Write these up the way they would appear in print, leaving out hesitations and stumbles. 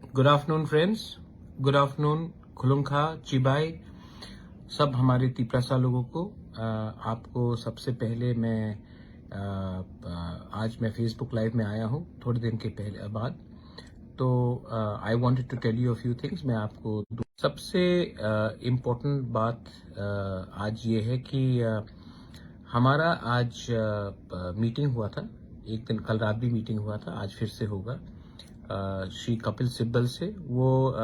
Good afternoon friends, good afternoon खुलुमखा चिबाई सब हमारे तिपरासा लोगों को। आपको सबसे पहले मैं आज मैं फेसबुक लाइव में आया हूँ थोड़े दिन के पहले बाद। तो I wanted to tell you a few things. मैं आपको सबसे इम्पोर्टेंट बात आज ये है कि हमारा आज मीटिंग हुआ था। एक दिन कल रात भी मीटिंग हुआ था, आज फिर से होगा श्री कपिल सिब्बल से। वो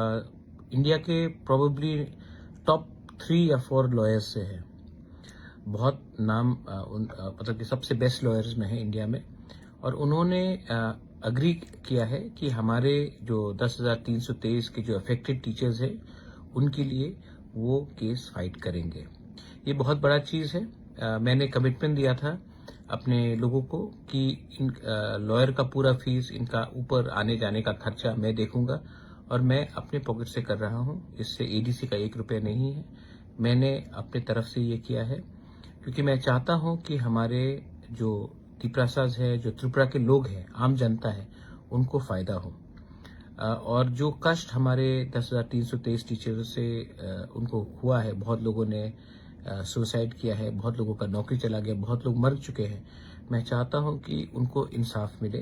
इंडिया के प्रोबेबली टॉप 3 या 4 लॉयर्स से है। बहुत नाम मतलब कि सबसे बेस्ट लॉयर्स में है इंडिया में। और उन्होंने अग्री किया है कि हमारे जो 10,323 के जो अफेक्टेड टीचर्स हैं उनके लिए वो केस फाइट करेंगे। ये बहुत बड़ा चीज़ है। मैंने कमिटमेंट दिया था अपने लोगों को कि इन लॉयर का पूरा फीस, इनका ऊपर आने जाने का खर्चा मैं देखूंगा और मैं अपने पॉकेट से कर रहा हूं। इससे एडीसी का 1 रुपया नहीं है। मैंने अपने तरफ से ये किया है क्योंकि मैं चाहता हूं कि हमारे जो तिपरासाज है, जो त्रिपुरा के लोग हैं, आम जनता है, उनको फायदा हो। और जो कष्ट हमारे 10,323 टीचर्स से उनको हुआ है, बहुत लोगों ने सुसाइड किया है, बहुत लोगों का नौकरी चला गया, बहुत लोग मर चुके हैं। मैं चाहता हूं कि उनको इंसाफ मिले।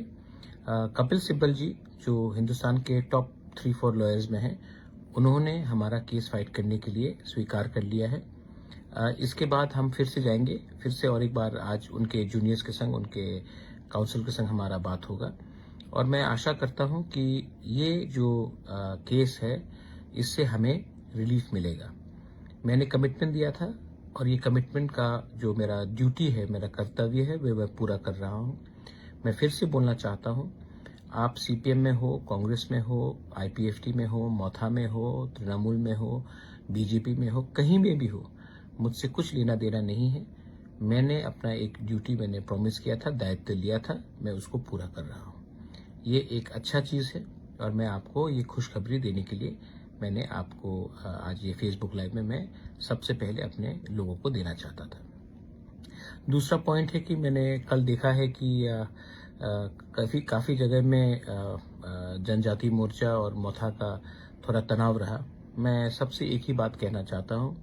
कपिल सिब्बल जी जो हिंदुस्तान के टॉप 3-4 लॉयर्स में हैं, उन्होंने हमारा केस फाइट करने के लिए स्वीकार कर लिया है। इसके बाद हम फिर से जाएंगे, फिर से और एक बार आज उनके जूनियर्स के संग, उनके काउंसिल के संग हमारा बात होगा। और मैं आशा करता हूं कि ये जो केस है इससे हमें रिलीफ मिलेगा। मैंने कमिटमेंट दिया था और ये कमिटमेंट का जो मेरा ड्यूटी है, मेरा कर्तव्य है, वो मैं पूरा कर रहा हूँ। मैं फिर से बोलना चाहता हूँ, आप सीपीएम में हो, कांग्रेस में हो, आईपीएफटी में हो, मौथा में हो, तृणमूल में हो, बीजेपी में हो, कहीं में भी हो, मुझसे कुछ लेना देना नहीं है। मैंने अपना एक ड्यूटी मैंने प्रॉमिस किया था, दायित्व लिया था, मैं उसको पूरा कर रहा हूँ। ये एक अच्छा चीज़ है और मैं आपको ये खुशखबरी देने के लिए मैंने आपको आज ये फेसबुक लाइव में मैं सबसे पहले अपने लोगों को देना चाहता था। दूसरा पॉइंट है कि मैंने कल देखा है कि काफ़ी जगह में जनजाति मोर्चा और मौथा का थोड़ा तनाव रहा। मैं सबसे एक ही बात कहना चाहता हूँ,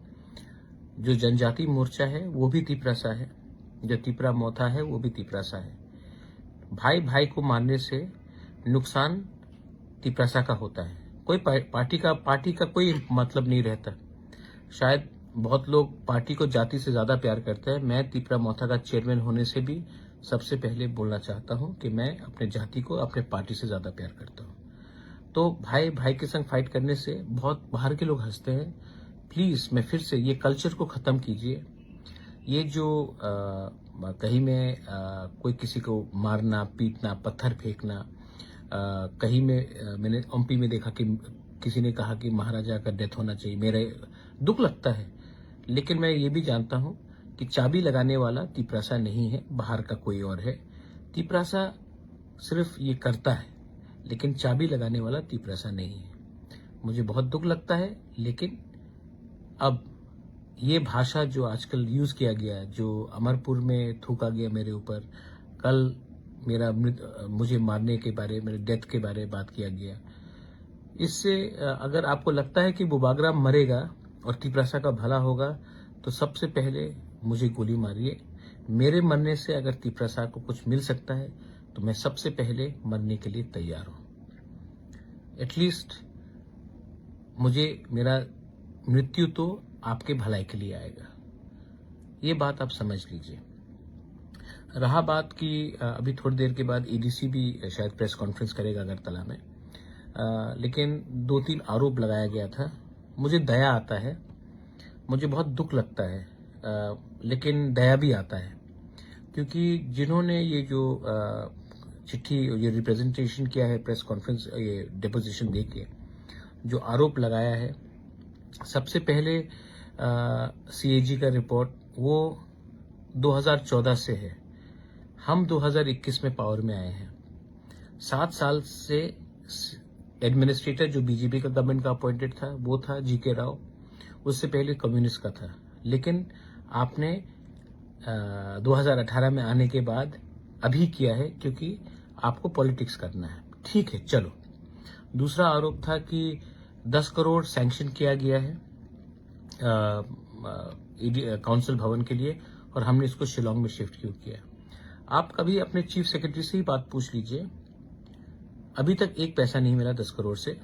जो जनजाति मोर्चा है वो भी तिपरासा है, जो तिपरा मौथा है वो भी तिपरासा है। भाई भाई को मारने से नुकसान तिपरासा का होता है। कोई पार्टी का कोई मतलब नहीं रहता। शायद बहुत लोग पार्टी को जाति से ज्यादा प्यार करते हैं। मैं तिपरा मौथा का चेयरमैन होने से भी सबसे पहले बोलना चाहता हूं कि मैं अपने जाति को अपने पार्टी से ज्यादा प्यार करता हूं। तो भाई भाई के संग फाइट करने से बहुत बाहर के लोग हंसते हैं। प्लीज मैं फिर से ये कल्चर को खत्म कीजिए। ये जो कहीं में कोई किसी को मारना, पीटना, पत्थर फेंकना, कहीं में मैंने एमपी में देखा कि किसी ने कहा कि महाराजा का डेथ होना चाहिए। मेरे दुख लगता है, लेकिन मैं ये भी जानता हूं कि चाबी लगाने वाला तिपरासा नहीं है, बाहर का कोई और है। तिपरासा सिर्फ ये करता है, लेकिन चाबी लगाने वाला तिपरासा नहीं है। मुझे बहुत दुख लगता है, लेकिन अब ये भाषा जो आजकल यूज किया गया, जो अमरपुर में थूका गया मेरे ऊपर, कल मेरा मुझे मारने के बारे, मेरे डेथ के बारे में बात किया गया, इससे अगर आपको लगता है कि बुबाग्राम मरेगा और तिपरासा का भला होगा तो सबसे पहले मुझे गोली मारिए। मेरे मरने से अगर तिपरासा को कुछ मिल सकता है तो मैं सबसे पहले मरने के लिए तैयार हूं। एटलीस्ट मुझे मेरा मृत्यु तो आपके भलाई के लिए आएगा। ये बात आप समझ लीजिए। रहा बात कि अभी थोड़ी देर के बाद एडीसी भी शायद प्रेस कॉन्फ्रेंस करेगा अगरतला में, लेकिन 2-3 आरोप लगाया गया था। मुझे दया आता है, मुझे बहुत दुख लगता है, लेकिन दया भी आता है, क्योंकि जिन्होंने ये जो चिट्ठी, ये रिप्रेजेंटेशन किया है, प्रेस कॉन्फ्रेंस, ये डिपोजिशन देके जो आरोप लगाया है, सबसे पहले सीएजी का रिपोर्ट वो 2014 से है। हम 2021 में पावर में आए हैं। 7 साल से एडमिनिस्ट्रेटर जो बीजेपी का गवर्नमेंट का अपॉइंटेड था वो था जीके राव, उससे पहले कम्युनिस्ट का था। लेकिन आपने 2018 में आने के बाद अभी किया है क्योंकि आपको पॉलिटिक्स करना है। ठीक है, चलो दूसरा आरोप था कि 10 करोड़ सैंक्शन किया गया है काउंसिल भवन के लिए और हमने इसको शिलोंग में शिफ्ट क्यों किया। आप कभी अपने चीफ सेक्रेटरी से ही बात पूछ लीजिए, अभी तक एक पैसा नहीं मिला 10 करोड़ से।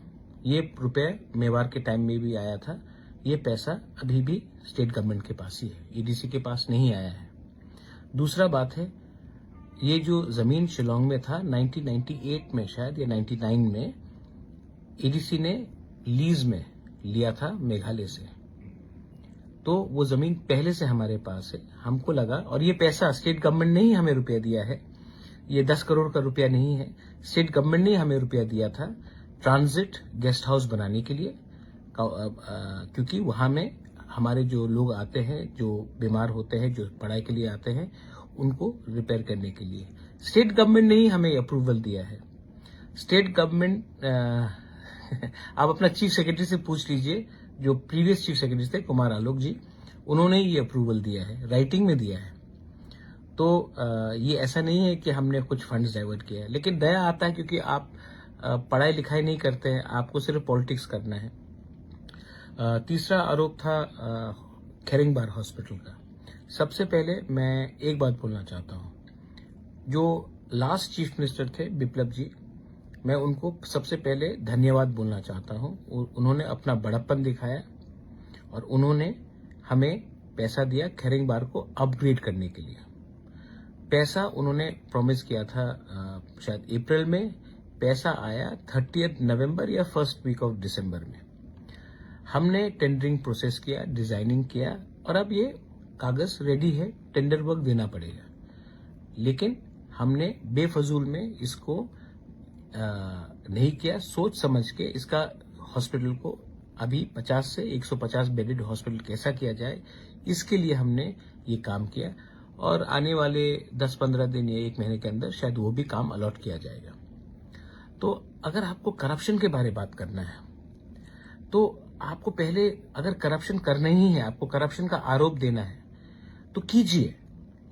ये रुपए मेवाड़ के टाइम में भी आया था, ये पैसा अभी भी स्टेट गवर्नमेंट के पास ही है, ईडीसी के पास नहीं आया है। दूसरा बात है, ये जो जमीन शिलोंग में था 1998 में शायद या 99 में ईडीसी ने लीज में लिया था मेघालय से, तो वो जमीन पहले से हमारे पास है। हमको लगा, और ये पैसा स्टेट गवर्नमेंट ने ही हमें रुपया दिया है, ये 10 करोड़ का रुपया नहीं है, स्टेट गवर्नमेंट ने हमें रुपया दिया था ट्रांजिट गेस्ट हाउस बनाने के लिए, क्योंकि वहां में हमारे जो लोग आते हैं, जो बीमार होते हैं, जो पढ़ाई के लिए आते हैं, उनको रिपेयर करने के लिए स्टेट गवर्नमेंट ने ही हमें अप्रूवल दिया है। स्टेट गवर्नमेंट आप अपना चीफ सेक्रेटरी से पूछ लीजिए, जो प्रीवियस चीफ सेक्रेटरी थे कुमार आलोक जी, उन्होंने ये अप्रूवल दिया है, राइटिंग में दिया है। तो ये ऐसा नहीं है कि हमने कुछ फंड्स डाइवर्ट किया है, लेकिन दया आता है क्योंकि आप पढ़ाई लिखाई नहीं करते हैं, आपको सिर्फ पॉलिटिक्स करना है। तीसरा आरोप था खेरिंगबार हॉस्पिटल का। सबसे पहले मैं एक बात बोलना चाहता हूं, जो लास्ट चीफ मिनिस्टर थे बिप्लब जी, मैं उनको सबसे पहले धन्यवाद बोलना चाहता हूं। उन्होंने अपना बड़प्पन दिखाया और उन्होंने हमें पैसा दिया खेरिंगबार को अपग्रेड करने के लिए। पैसा उन्होंने प्रॉमिस किया था शायद अप्रैल में, पैसा आया 30 नवंबर या फर्स्ट वीक ऑफ दिसंबर में। हमने टेंडरिंग प्रोसेस किया, डिजाइनिंग किया और अब ये कागज रेडी है, टेंडर वर्क देना पड़ेगा। लेकिन हमने बेफजूल में इसको नहीं किया, सोच समझ के इसका हॉस्पिटल को अभी 50 से 150 बेडेड हॉस्पिटल कैसा किया जाए, इसके लिए हमने ये काम किया और आने वाले 10-15 दिन या 1 महीने के अंदर शायद वो भी काम अलॉट किया जाएगा। तो अगर आपको करप्शन के बारे में बात करना है, तो आपको पहले अगर करप्शन करना ही है, आपको करप्शन का आरोप देना है तो कीजिए,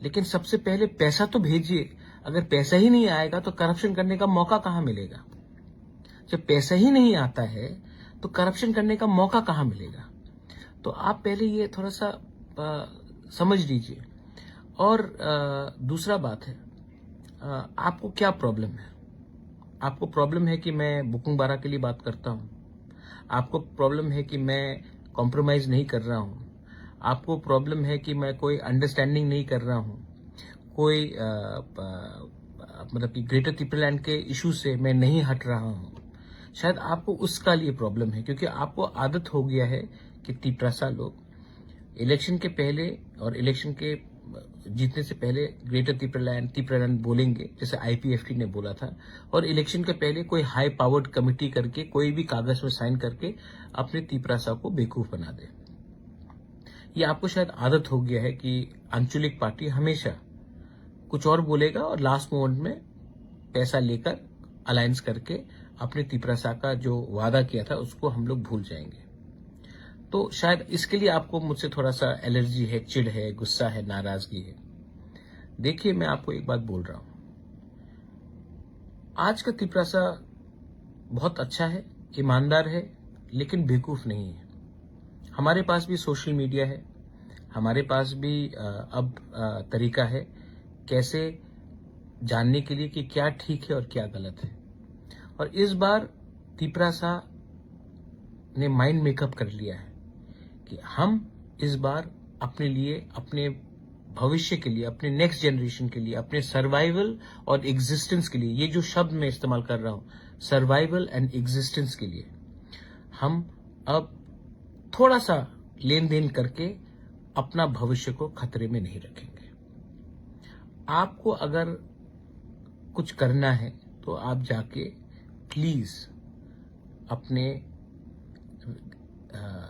लेकिन सबसे पहले पैसा तो भेजिए। अगर पैसा ही नहीं आएगा तो करप्शन करने का मौका कहां मिलेगा? जब पैसा ही नहीं आता है तो करप्शन करने का मौका कहां मिलेगा? तो आप पहले ये थोड़ा सा समझ लीजिए। और दूसरा बात है, आपको क्या प्रॉब्लम है? आपको प्रॉब्लम है कि मैं बुकिंग बारा के लिए बात करता हूं, आपको प्रॉब्लम है कि मैं कॉम्प्रोमाइज नहीं कर रहा हूं, आपको प्रॉब्लम है कि मैं कोई अंडरस्टैंडिंग नहीं कर रहा हूं, कोई मतलब कि ग्रेटर त्रिपुरालैंड के इशू से मैं नहीं हट रहा हूं, शायद आपको उसका लिए प्रॉब्लम है, क्योंकि आपको आदत हो गया है कि तिपरासा लोग इलेक्शन के पहले और इलेक्शन के जीतने से पहले ग्रेटर त्रिपुरालैंड बोलेंगे, जैसे आईपीएफटी ने बोला था, और इलेक्शन के पहले कोई हाई पावर्ड कमिटी करके कोई भी कागज में साइन करके अपने तिपरासा को बेवकूफ बना दे। ये आपको शायद आदत हो गया है कि आंचलिक पार्टी हमेशा कुछ और बोलेगा और लास्ट मोमेंट में पैसा लेकर अलायंस करके अपने तिपरासा का जो वादा किया था उसको हम लोग भूल जाएंगे। तो शायद इसके लिए आपको मुझसे थोड़ा सा एलर्जी है, चिढ़ है, गुस्सा है, नाराजगी है। देखिए, मैं आपको एक बात बोल रहा हूं, आज का तिपरासा बहुत अच्छा है, ईमानदार है, लेकिन बेवकूफ नहीं है। हमारे पास भी सोशल मीडिया है, हमारे पास भी अब तरीका है कैसे जानने के लिए कि क्या ठीक है और क्या गलत है। और इस बार तिपरासा ने माइंड मेकअप कर लिया है कि हम इस बार अपने लिए, अपने भविष्य के लिए, अपने नेक्स्ट जनरेशन के लिए, अपने सर्वाइवल और एग्जिस्टेंस के लिए, ये जो शब्द मैं इस्तेमाल कर रहा हूं, सर्वाइवल एंड एग्जिस्टेंस के लिए, हम अब थोड़ा सा लेन देन करके अपना भविष्य को खतरे में नहीं रखेंगे। आपको अगर कुछ करना है तो आप जाके प्लीज अपने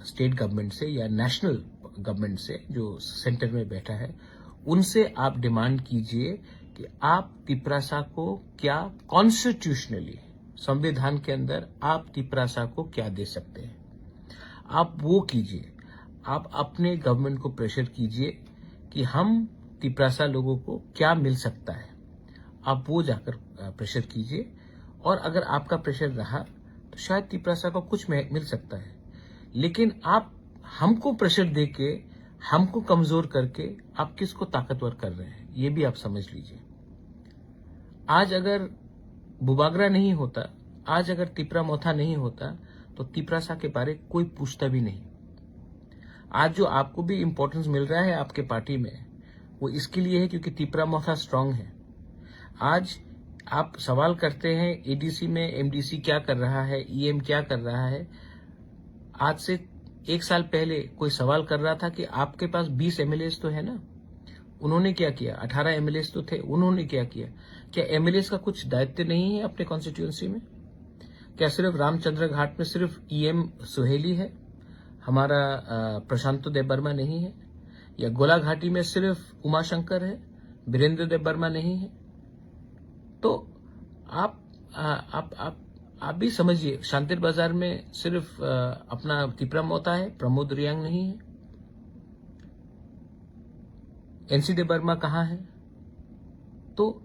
स्टेट गवर्नमेंट से या नेशनल गवर्नमेंट से, जो सेंटर में बैठा है, उनसे आप डिमांड कीजिए कि आप तिपरासा को क्या कॉन्स्टिट्यूशनली, संविधान के अंदर आप तिपरासा को क्या दे सकते हैं, आप वो कीजिए। आप अपने गवर्नमेंट को प्रेशर कीजिए कि हम तिपरासा लोगों को क्या मिल सकता है, आप वो जाकर प्रेशर कीजिए। और अगर आपका प्रेशर रहा तो शायद तिपरासा को कुछ मिल सकता है। लेकिन आप हमको प्रेशर देके, हमको कमजोर करके आप किसको ताकतवर कर रहे हैं, ये भी आप समझ लीजिए। आज अगर बुबागरा नहीं होता, आज अगर तिपरा मोथा नहीं होता, तो तिपरासा के बारे कोई पूछता भी नहीं। आज जो आपको भी इंपॉर्टेंस मिल रहा है आपके पार्टी में, वो इसके लिए है क्योंकि तिपरा मोथा स्ट्रांग है। आज आप सवाल करते हैं एडीसी में एमडीसी क्या कर रहा है, ईएम क्या कर रहा है। आज से 1 साल पहले कोई सवाल कर रहा था कि आपके पास 20 एमएलए तो है ना, उन्होंने क्या किया? 18 एमएलए तो थे, उन्होंने क्या किया? क्या एमएलए का कुछ दायित्व नहीं है अपने कॉन्स्टिट्यूएंसी में? क्या सिर्फ रामचंद्र घाट में सिर्फ ईएम सुहेली है, हमारा प्रशांत देबबर्मा नहीं है? या गोला घाटी में सिर्फ उमाशंकर है, बीरेंद्र देबबर्मा नहीं है? तो आप भी समझिए, शांतिर बाजार में सिर्फ अपना तिपरा मोता है, प्रमोद रियांग नहीं है। एनसी देबबर्मा कहाँ है? तो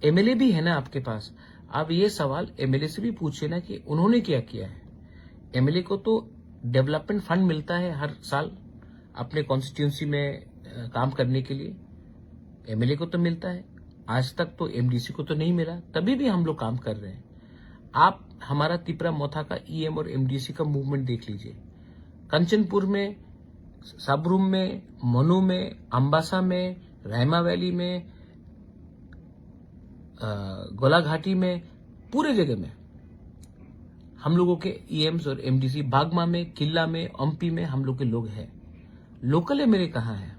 एमएलए भी है ना आपके पास। आप ये सवाल एमएलए से भी पूछिए ना कि उन्होंने क्या किया है। एमएलए को तो डेवलपमेंट फंड मिलता है हर साल अपने कॉन्स्टिट्यूंसी में काम करने के लिए, एमएलए को तो मिलता है। आज तक तो एमडीसी को तो नहीं मिला, तभी भी हम लोग काम कर रहे हैं। आप हमारा तिपरा मोथा का ईएम और एमडीसी का मूवमेंट देख लीजिए। कंचनपुर में, साबरूम में, मनु में, अंबासा में, रायमा वैली में, गोला घाटी में, पूरे जगह में हम लोगों के ईएम्स और एमडीसी, बागमा में, किला में, एमपी में हम लोग के लोग हैं। लोकल एमएलए कहाँ है?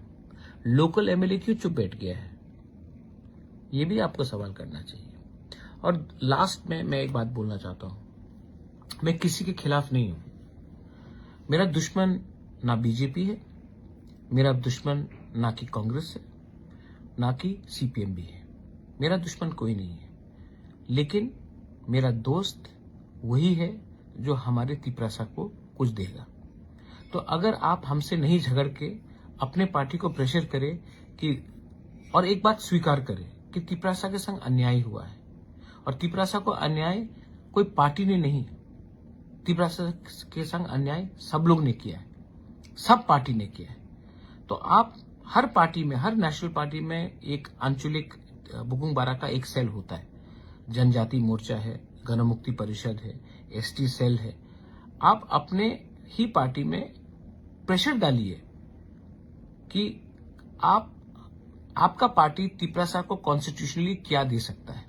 लोकल एमएलए क्यों चुप बैठ गया है? ये भी आपको सवाल करना चाहिए। और लास्ट में मैं एक बात बोलना चाहता हूं, मैं किसी के खिलाफ नहीं हूं। मेरा दुश्मन ना बीजेपी है, मेरा दुश्मन ना कि कांग्रेस है, ना कि सीपीएम भी है। मेरा दुश्मन कोई नहीं है, लेकिन मेरा दोस्त वही है जो हमारे तिपरासा को कुछ देगा। तो अगर आप हमसे नहीं झगड़ के अपने पार्टी को प्रेशर करें कि, और एक बात स्वीकार करें कि तिपरासा के संग अन्याय हुआ है, और तिपरासा को अन्याय कोई पार्टी ने नहीं, तिपरासा के संग अन्याय सब लोग ने किया है, सब पार्टी ने किया है। तो आप हर पार्टी में, हर नेशनल पार्टी में एक आंचलिक बुकुंग बारा का एक सेल होता है। जनजाति मोर्चा है, गणमुक्ति परिषद है, एसटी सेल है। आप अपने ही पार्टी में प्रेशर डालिए कि आपका पार्टी तिपरासा को कॉन्स्टिट्यूशनली क्या दे सकता है।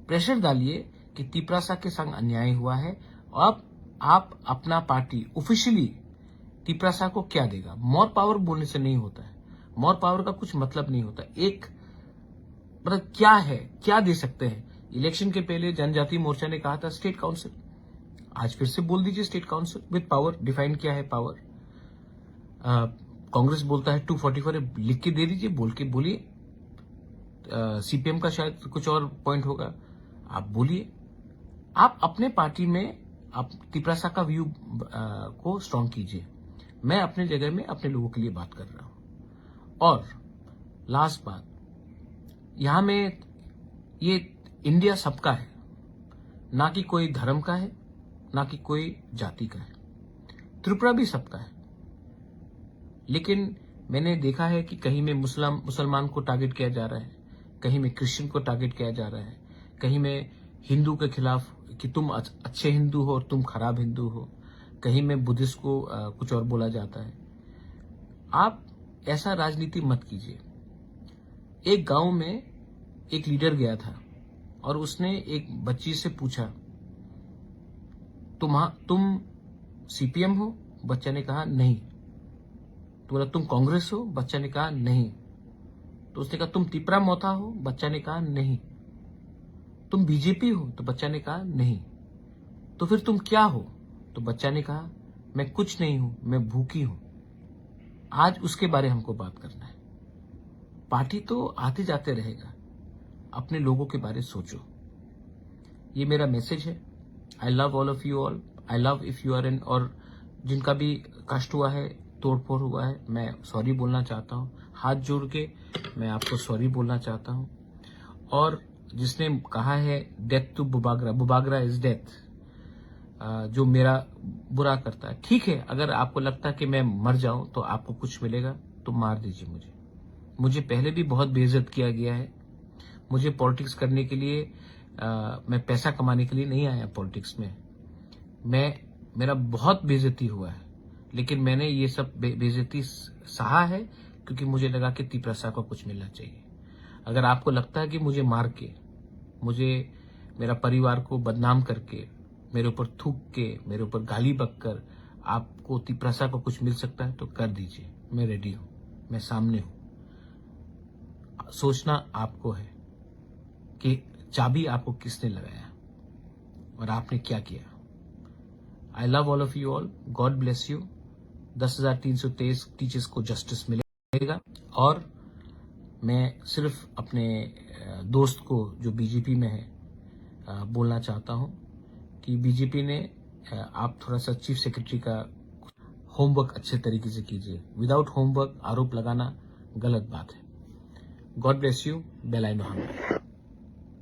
प्रेशर डालिए कि तिपरासा के संग अन्याय हुआ है, अब आप अपना पार्टी ऑफिशियली तिपरासा को क्या देगा। मोर पावर बोलने से नहीं होता है, मोर पावर का कुछ मतलब नहीं होता। एक मतलब क्या है, क्या दे सकते हैं। इलेक्शन के पहले जनजाति मोर्चा ने कहा था स्टेट काउंसिल, आज फिर से बोल दीजिए state council with power. Define क्या है पावर? कांग्रेस बोलता है 244 लिख के दे दीजिए, बोल के बोलिए। सीपीएम का शायद कुछ और पॉइंट होगा, आप बोलिए। आप अपने पार्टी में आप तिपरासा का व्यू को स्ट्रांग कीजिए। मैं अपने जगह में अपने लोगों के लिए बात कर रहा हूं। और लास्ट बात, यहां में ये इंडिया सबका है, ना कि कोई धर्म का है, ना कि कोई जाति का है। त्रिपुरा भी सबका है, लेकिन मैंने देखा है कि कहीं में मुसलमान को टारगेट किया जा रहा है, कहीं में क्रिश्चियन को टारगेट किया जा रहा है, कहीं में हिंदू के खिलाफ कि तुम अच्छे हिंदू हो और तुम खराब हिंदू हो, कहीं में बुद्धिस्ट को कुछ और बोला जाता है। आप ऐसा राजनीति मत कीजिए। एक गांव में एक लीडर गया था और उसने एक बच्ची से पूछा, तुम सीपीएम हो? बच्चा ने कहा नहीं। तो बोला तुम कांग्रेस हो? बच्चा ने कहा नहीं। तो उसने कहा तुम तिपरा मोथा हो? बच्चा ने कहा नहीं। तुम बीजेपी हो? तो बच्चा ने कहा नहीं। तो फिर तुम क्या हो? तो बच्चा ने कहा मैं कुछ नहीं हूं, मैं भूखी हूं। आज उसके बारे हमको बात करना है। पार्टी तो आते जाते रहेगा, अपने लोगों के बारे सोचो। ये मेरा मैसेज है। I love all of you all. I love if you are in, और जिनका भी कष्ट हुआ है, तोड़फोड़ हुआ है, मैं सॉरी बोलना चाहता हूं। हाथ जोड़ के मैं आपको सॉरी बोलना चाहता हूं। और जिसने कहा है डेथ टू बुबागरा, बुबागरा इज डेथ, जो मेरा बुरा करता है। ठीक है, अगर आपको लगता है कि मैं मर जाऊं तो आपको कुछ मिलेगा तो मार दीजिए मुझे पहले भी बहुत बेइज्जत किया गया है। मुझे पॉलिटिक्स करने के लिए मैं पैसा कमाने के लिए नहीं आया पॉलिटिक्स में। मेरा बहुत बेइज्जती हुआ है, लेकिन मैंने ये सब बेइज्जती सहा है क्योंकि मुझे लगा कि तिपरसा को कुछ मिलना चाहिए। अगर आपको लगता है कि मुझे मार के, मुझे मेरा परिवार को बदनाम करके, मेरे ऊपर थूक के, मेरे ऊपर गाली बककर आपको तिपरसा को कुछ मिल सकता है तो कर दीजिए। मैं रेडी हूं, मैं सामने हूं। सोचना आपको है कि चाबी आपको किसने लगाया और आपने क्या किया। आई love all of you all, God bless you. 10,323 teachers को जस्टिस मिलेगा। और मैं सिर्फ अपने दोस्त को जो बीजेपी में है बोलना चाहता हूं कि बीजेपी ने आप थोड़ा सा चीफ सेक्रेटरी का होमवर्क अच्छे तरीके से कीजिए। विदाउट होमवर्क आरोप लगाना गलत बात है। God bless you. बेल आई नो।